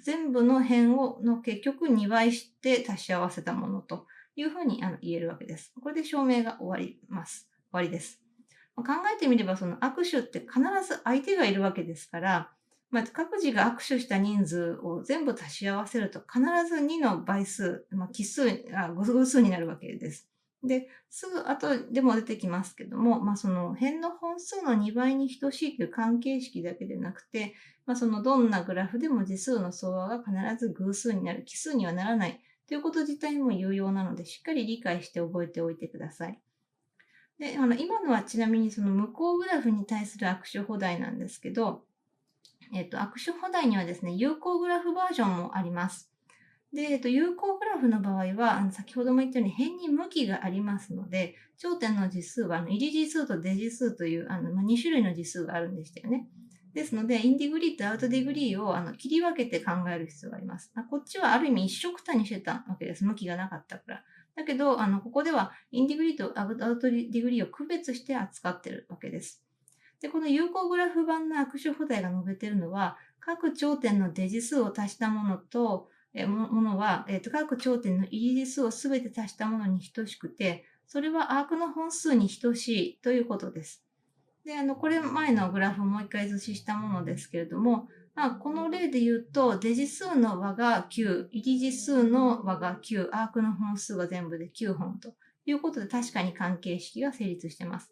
全部の辺の結局2倍して足し合わせたものというふうに言えるわけです。これで証明が終わります。終わりです。考えてみれば、その握手って必ず相手がいるわけですから、各自が握手した人数を全部足し合わせると必ず2の倍数、奇数、偶数になるわけです。で、すぐ後でも出てきますけども、その辺の本数の2倍に等しいという関係式だけでなくて、そのどんなグラフでも次数の相和が必ず偶数になる、奇数にはならないということ自体も有用なので、しっかり理解して覚えておいてください。で、今のはちなみにその無効グラフに対する握手補題なんですけど、握手補題にはですね、有効グラフバージョンもあります。で、有効グラフの場合は、先ほども言ったように辺に向きがありますので、頂点の次数は入り次数と出次数という2種類の次数があるんでしたよね。ですので、インディグリーとアウトディグリーを切り分けて考える必要があります。こっちはある意味一緒くたにしてたわけです。向きがなかったから。だけど、ここではインディグリーとアウトディグリーを区別して扱ってるわけです。で、この有効グラフ版の握手補題が述べているのは、各頂点の出次数を足したものと、各頂点の入り次数をすべて足したものに等しくて、それはアークの本数に等しいということです。で、これ前のグラフをもう一回図示したものですけれども、この例で言うと、出次数の和が9、入り次数の和が9、アークの本数が全部で9本ということで、確かに関係式が成立しています。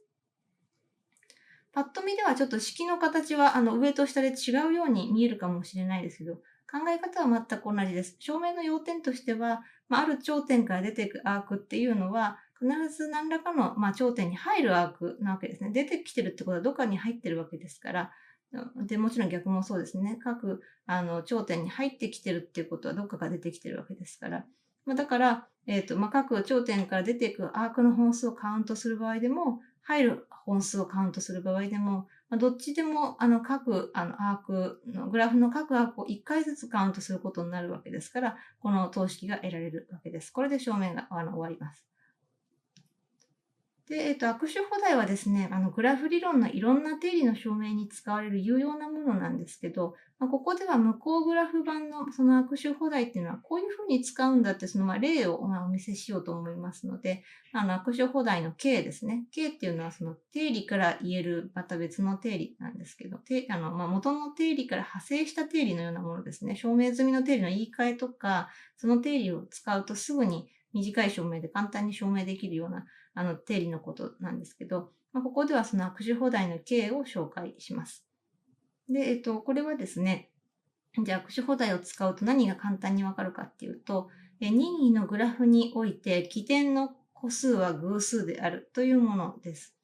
パッと見ではちょっと式の形は上と下で違うように見えるかもしれないですけど、考え方は全く同じです。証明の要点としては、ある頂点から出ていくアークっていうのは、必ず何らかの、頂点に入るアークなわけですね。出てきてるってことはどっかに入ってるわけですから、で、もちろん逆もそうですね。各頂点に入ってきてるっていうことはどっかから出てきてるわけですから。だから、各頂点から出ていくアークの本数をカウントする場合でも、入る本数をカウントする場合でも、どっちでも各アークの、グラフの各アークを1回ずつカウントすることになるわけですから、この等式が得られるわけです。これで証明が終わります。で、握手補題はですね、グラフ理論のいろんな定理の証明に使われる有用なものなんですけど、ここでは無効グラフ版のその握手補題っていうのはこういうふうに使うんだってその例をお見せしようと思いますので、握手補題の K ですね。K っていうのはその定理から言えるまた別の定理なんですけど、元の定理から派生した定理のようなものですね。証明済みの定理の言い換えとか、その定理を使うとすぐに短い証明で簡単に証明できるような定理のことなんですけど、ここではその握手放題の K を紹介します。で、これはですね、じゃあ握手放題を使うと何が簡単にわかるかっていうと、任意のグラフにおいて起点の個数は偶数であるというものです。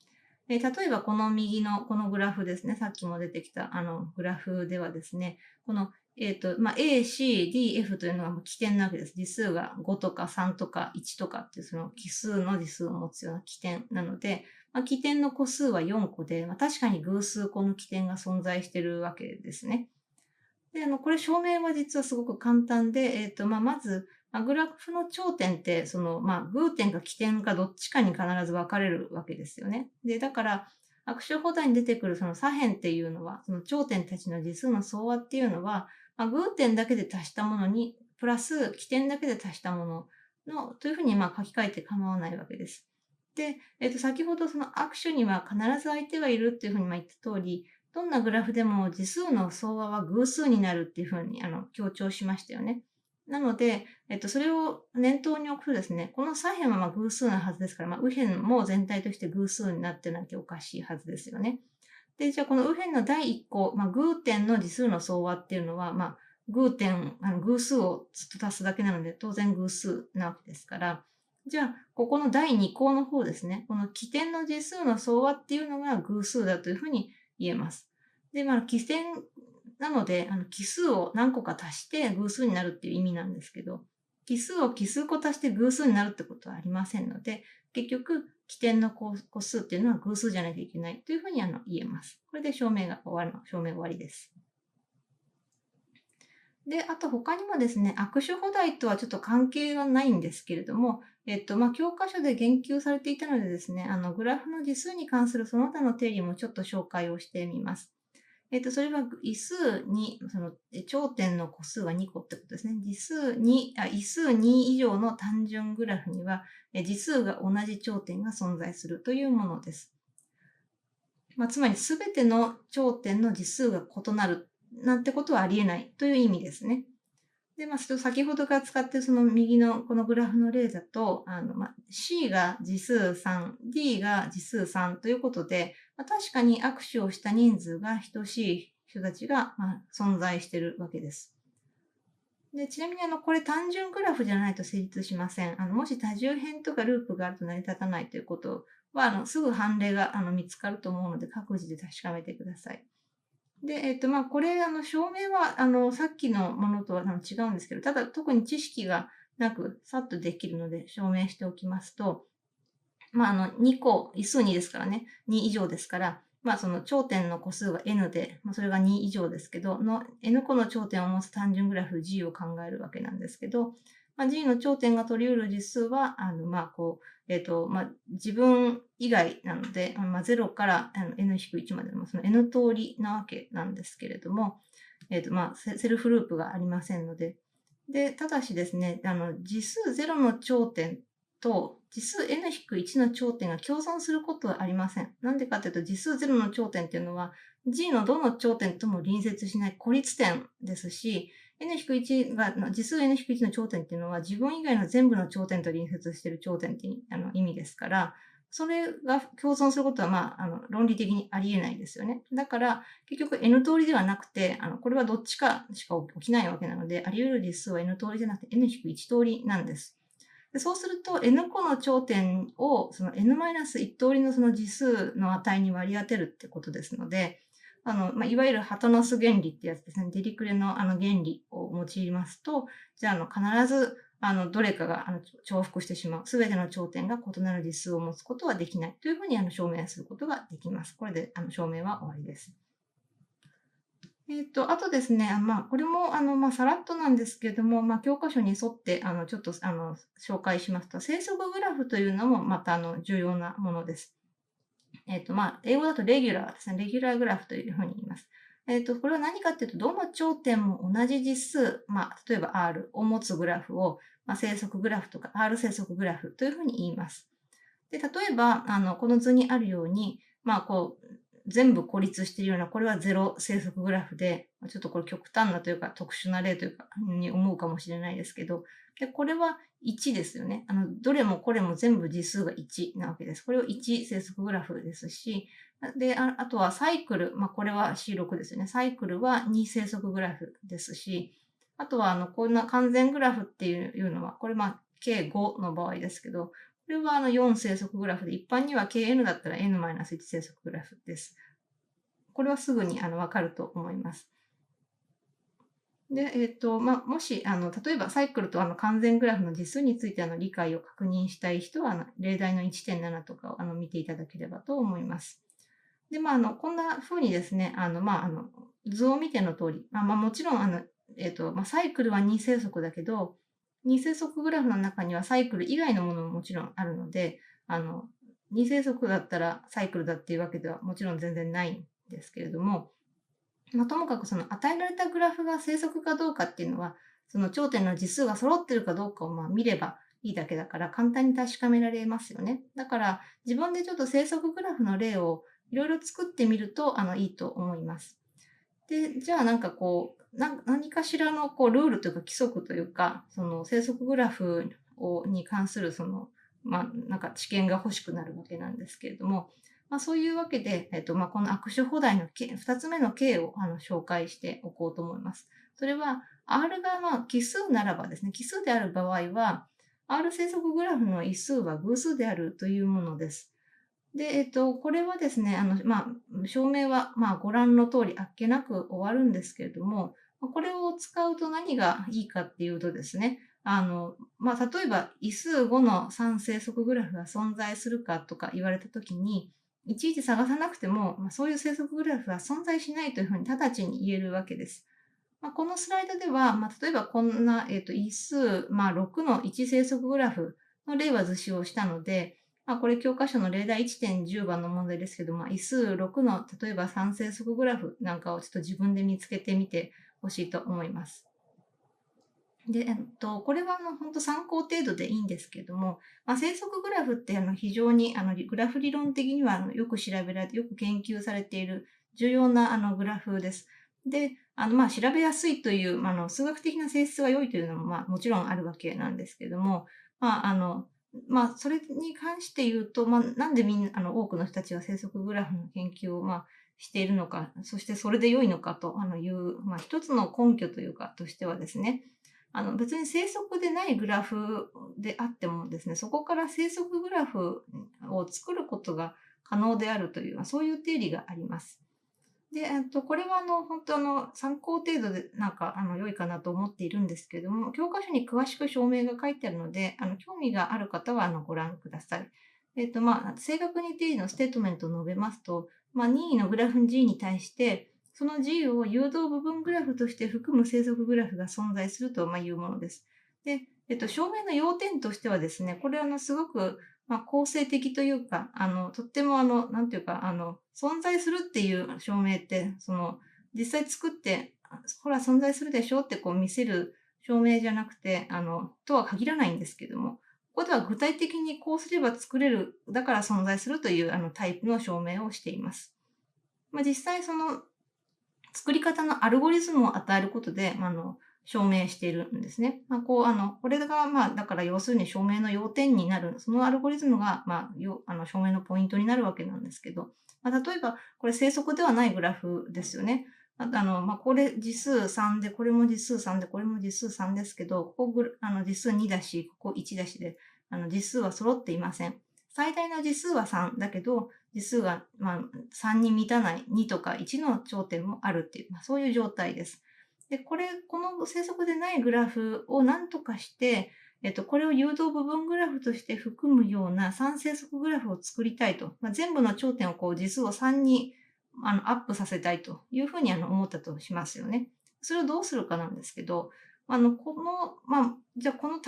例えばこの右のこのグラフですね、さっきも出てきたグラフではですね、このA、C、D、F というのが起点なわけです。次数が5とか3とか1とかっていうその奇数の次数を持つような起点なので、起点の個数は4個で、確かに偶数個の起点が存在しているわけですね。で、これ証明は実はすごく簡単で、まず、グラフの頂点って、偶点か起点かどっちかに必ず分かれるわけですよね。で、だから、握手補題に出てくるその左辺っていうのは、その頂点たちの次数の相和っていうのは、偶点だけで足したものに、プラス起点だけで足したものの、というふうに書き換えて構わないわけです。で、先ほどその握手には必ず相手がいるっていうふうに言った通り、どんなグラフでも次数の相和は偶数になるっていうふうに強調しましたよね。なので、それを念頭に置くとですね、この左辺は偶数なはずですから、右辺も全体として偶数になってなきゃおかしいはずですよね。で、じゃあこの右辺の第1項、偶点の次数の総和っていうのは、偶数をずっと足すだけなので、当然偶数なわけですから、じゃあ、ここの第2項の方ですね、この起点の次数の総和っていうのが偶数だというふうに言えます。で、起点なので、奇数を何個か足して偶数になるっていう意味なんですけど、奇数を奇数個足して偶数になるってことはありませんので、結局、起点の個数っていうのは偶数じゃなきゃいけないというふうに言えます。これで証明が終わりです。で、あと他にもですね、握手補題とはちょっと関係がないんですけれども、教科書で言及されていたのでですね、グラフの次数に関するその他の定理もちょっと紹介をしてみます。それは異数に、頂点の個数は2個ってことですね。異数2以上の単純グラフには、次数が同じ頂点が存在するというものです。つまり全ての頂点の次数が異なるなんてことはありえないという意味ですね。で、先ほどから使っているその右のこのグラフの例だと、C が次数3、D が次数3ということで、確かに握手をした人数が等しい人たちが、存在しているわけです。で、ちなみにこれ単純グラフじゃないと成立しません。もし多重辺とかループがあると成り立たないということは、すぐ判例が見つかると思うので、各自で確かめてください。で、これ、証明は、さっきのものとは違うんですけど、ただ、特に知識がなく、さっとできるので、証明しておきますと、2個、異数2ですからね、2以上ですから、その頂点の個数が n で、それが2以上ですけど、n 個の頂点を持つ単純グラフ G を考えるわけなんですけど、G の頂点が取り得る実数は、自分以外なので、0からn-1 までのその n 通りなわけなんですけれども、セルフループがありませんので、で、ただしですね、次数0の頂点と次数 n-1 の頂点が共存することはありません。なんでかというと、次数0の頂点っていうのは、G のどの頂点とも隣接しない孤立点ですし、n-1 が、次数 n-1 の頂点っていうのは自分以外の全部の頂点と隣接している頂点っていう意味ですから、それが共存することは、論理的にありえないですよね。だから、結局 n 通りではなくて、これはどっちかしか起きないわけなので、あり得る実数は n 通りじゃなくて n-1 通りなんです。でそうすると n 個の頂点をその n-1 通りのその次数の値に割り当てるってことですので、いわゆるハトノス原理ってやつですね。ディリクレの原理を用いますと、じゃあ必ずどれかが重複してしまう。すべての頂点が異なる実数を持つことはできないというふうに証明することができます。これで証明は終わりです。あとですね、これも、さらっとなんですけれども、教科書に沿って、ちょっと、紹介しますと、生息グラフというのもまた、重要なものです。英語だとレギュラーですね。レギュラーグラフというふうに言います。これは何かっていうと、どの頂点も同じ実数、例えば R を持つグラフを、生息グラフとか R 生息グラフというふうに言います。で、例えば、この図にあるように、全部孤立しているような、これはゼロ生息グラフで、ちょっとこれ極端なというか特殊な例というか、に思うかもしれないですけど、で、これは1ですよね。どれもこれも全部実数が1なわけです。これを1生息グラフですし、で、あとはサイクル、これは C6 ですよね。サイクルは2生息グラフですし、あとはこんな完全グラフっていうのは、これ計5の場合ですけど、これは4生息グラフで、一般には kn だったら n-1 生息グラフです。これはすぐにわかると思います。で、もし、例えばサイクルと完全グラフの実数について理解を確認したい人は、例題の 1.7 とかを見ていただければと思います。で、こんな風にですね、図を見ての通り、もちろん、サイクルは2生息だけど、2生息グラフの中にはサイクル以外のものももちろんあるので、2生息だったらサイクルだっていうわけではもちろん全然ないんですけれども、ともかくその与えられたグラフが生息かどうかっていうのは、その頂点の実数が揃ってるかどうかを見ればいいだけだから簡単に確かめられますよね。だから自分でちょっと生息グラフの例をいろいろ作ってみるといいと思います。で、じゃあなんかこう、何かしらのこうルールというか規則というか、その生息グラフに関するその、なんか知見が欲しくなるわけなんですけれども、そういうわけで、この握手放題の2つ目の K を紹介しておこうと思います。それは、R が奇数ならばですね、奇数である場合は、R 生息グラフの位数は偶数であるというものです。で、これはですね、証明は、ご覧の通りあっけなく終わるんですけれども、これを使うと何がいいかっていうとですね、例えば、位数5の3整則グラフが存在するかとか言われたときに、いちいち探さなくても、そういう整則グラフは存在しないというふうに直ちに言えるわけです。このスライドでは、例えばこんな、位数、6の1整則グラフの例は図示をしたので、これ教科書の例題1.10番の問題ですけど、位数6の例えば3整則グラフなんかをちょっと自分で見つけてみてほしいと思います。で、これは本当参考程度でいいんですけども、生息グラフって非常にグラフ理論的にはよく調べられて、よく研究されている重要なグラフです。で、調べやすいという、数学的な性質が良いというのも、もちろんあるわけなんですけども、それに関して言うと、なんでみんな、多くの人たちが生息グラフの研究を、しているのか、そしてそれで良いのかという、一つの根拠というか、としてはですね、別に生息でないグラフであってもですね、そこから生息グラフを作ることが可能であるという、そういう定理があります。で、これは本当参考程度で良いかなと思っているんですけれども、教科書に詳しく証明が書いてあるので、興味がある方はご覧ください。正確に定理のステートメントを述べますと、任意のグラフ G に対して、その G を誘導部分グラフとして含む生息グラフが存在するというものです。で、証明の要点としてはですね、これはすごく構成的というか、とってもなんていうか、存在するっていう証明って、実際作って、ほら存在するでしょってこう見せる証明じゃなくて、とは限らないんですけども、ここでは具体的にこうすれば作れる、だから存在するというタイプの証明をしています。実際作り方のアルゴリズムを与えることで、証明しているんですね。これが、だから要するに証明の要点になる、そのアルゴリズムが、証明のポイントになるわけなんですけど、例えば、これ生息ではないグラフですよね。これ実数3で、これも実数3で、これも実数3ですけど、ここ実数2だし、ここ1だしで、実数は揃っていません。最大の実数は3だけど、実数が、3に満たない2とか1の頂点もあるっていう、そういう状態です。で、この生息でないグラフを何とかして、これを誘導部分グラフとして含むような3生息グラフを作りたいと。全部の頂点を実数を3にアップさせたいというふうに思ったとしますよね。それをどうするかなんですけど、じゃあこの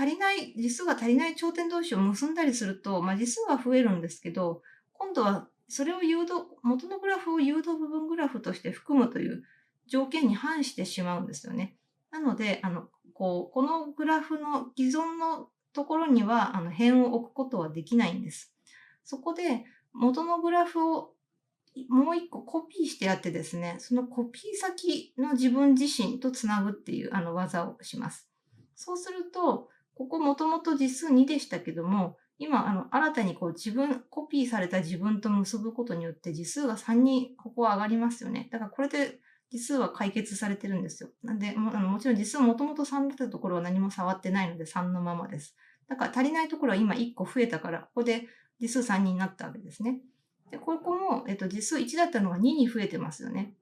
実数が足りない頂点同士を結んだりすると、実数は増えるんですけど、今度はそれを元のグラフを誘導部分グラフとして含むという条件に反してしまうんですよね。なので、このグラフの既存のところには、辺を置くことはできないんです。そこで、元のグラフをもう一個コピーしてやってですね、そのコピー先の自分自身とつなぐっていう技をします。そうすると、ここもともと実数2でしたけども、今、新たにコピーされた自分と結ぶことによって実数が3にここは上がりますよね。だからこれで実数は解決されてるんですよ。なんで、もちろん実数もともと3だったところは何も触ってないので3のままです。だから足りないところは今1個増えたから、ここで実数3になったわけですね。で、ここも、実数1だったのが2に増えてますよね。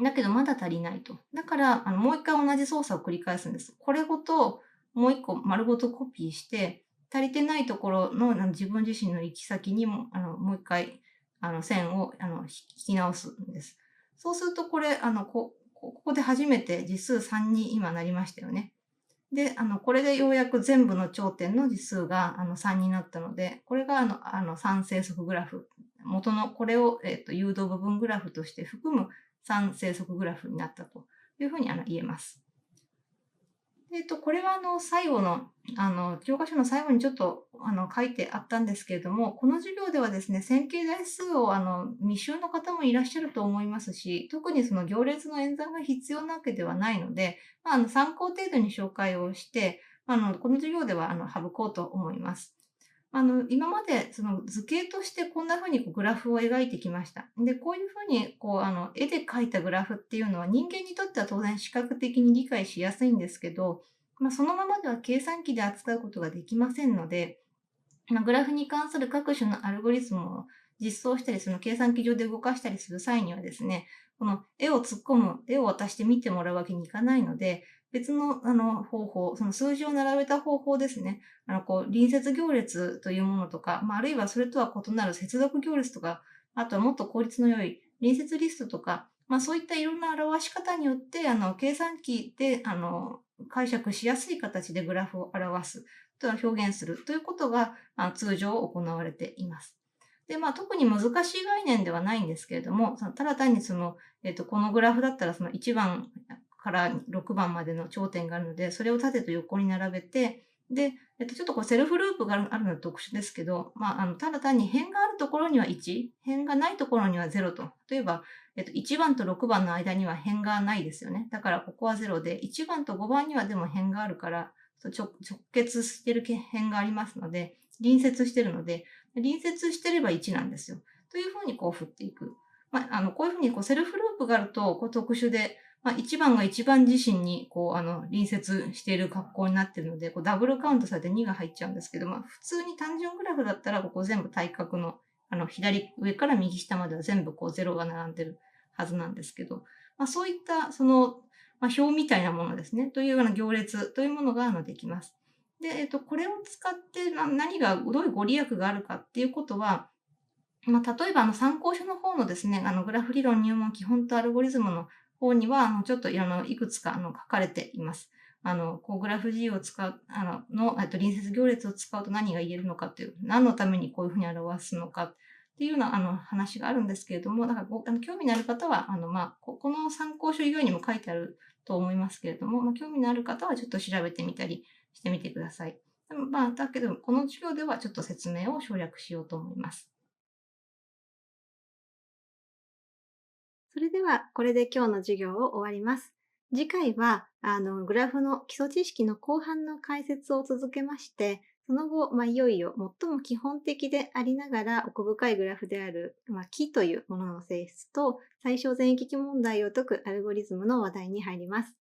だけどまだ足りないと。だから、もう一回同じ操作を繰り返すんです。これごと、もう一個丸ごとコピーして、足りてないところの自分自身の行き先にも、もう一回、線を引き直すんです。そうすると、これ、ここで初めて実数3に今なりましたよね。で、これでようやく全部の頂点の実数が3になったので、これが3整則グラフ。元のこれを、誘導部分グラフとして含む3整則グラフになったというふうに言えます。これは最後の、教科書の最後にちょっと、書いてあったんですけれども、この授業ではですね、線形代数を、未習の方もいらっしゃると思いますし、特にその行列の演算が必要なわけではないので、参考程度に紹介をして、この授業では、省こうと思います。今までその図形としてこんな風にグラフを描いてきました。で、こういう風に絵で描いたグラフっていうのは人間にとっては当然視覚的に理解しやすいんですけど、そのままでは計算機で扱うことができませんので、グラフに関する各種のアルゴリズムを実装したり、その計算機上で動かしたりする際にはですね、この絵を突っ込む、絵を渡して見てもらうわけにいかないので、別の方法、その数字を並べた方法ですね。隣接行列というものとか、あるいはそれとは異なる接続行列とか、あとはもっと効率の良い隣接リストとか、そういったいろんな表し方によって、計算機で、解釈しやすい形でグラフを表す。と表現するということが通常行われています。で、特に難しい概念ではないんですけれども、ただ単にこのグラフだったらその1番から6番までの頂点があるので、それを縦と横に並べて、で、ちょっとセルフループがあるのは特殊ですけど、ただ単に辺があるところには1、辺がないところには0と。例えば、1番と6番の間には辺がないですよね。だからここは0で、1番と5番にはでも辺があるから、直結してる辺がありますので、隣接してるので、隣接してれば1なんですよ。というふうに振っていく。こういうふうにセルフループがあると特殊で、1番が1番自身に隣接している格好になっているので、ダブルカウントされて2が入っちゃうんですけど、普通に単純グラフだったら、ここ全部対角の、左上から右下までは全部0が並んでるはずなんですけど、そういった表みたいなものですね、というような行列というものができます。で、これを使って何が、どういうご利益があるかっていうことは、例えば参考書の方のですね、グラフ理論入門基本とアルゴリズムの方には、ちょっといくつか書かれています。グラフ G を使う、隣接行列を使うと何が言えるのかという、何のためにこういうふうに表すのかっていうような話があるんですけれども、だから興味のある方は、この参考書以外にも書いてあると思いますけれども、興味のある方はちょっと調べてみたりしてみてください。だけど、この授業ではちょっと説明を省略しようと思います。それでは、これで今日の授業を終わります。次回は、グラフの基礎知識の後半の解説を続けまして、その後、いよいよ最も基本的でありながら奥深いグラフである、木というものの性質と最小全域問題を解くアルゴリズムの話題に入ります。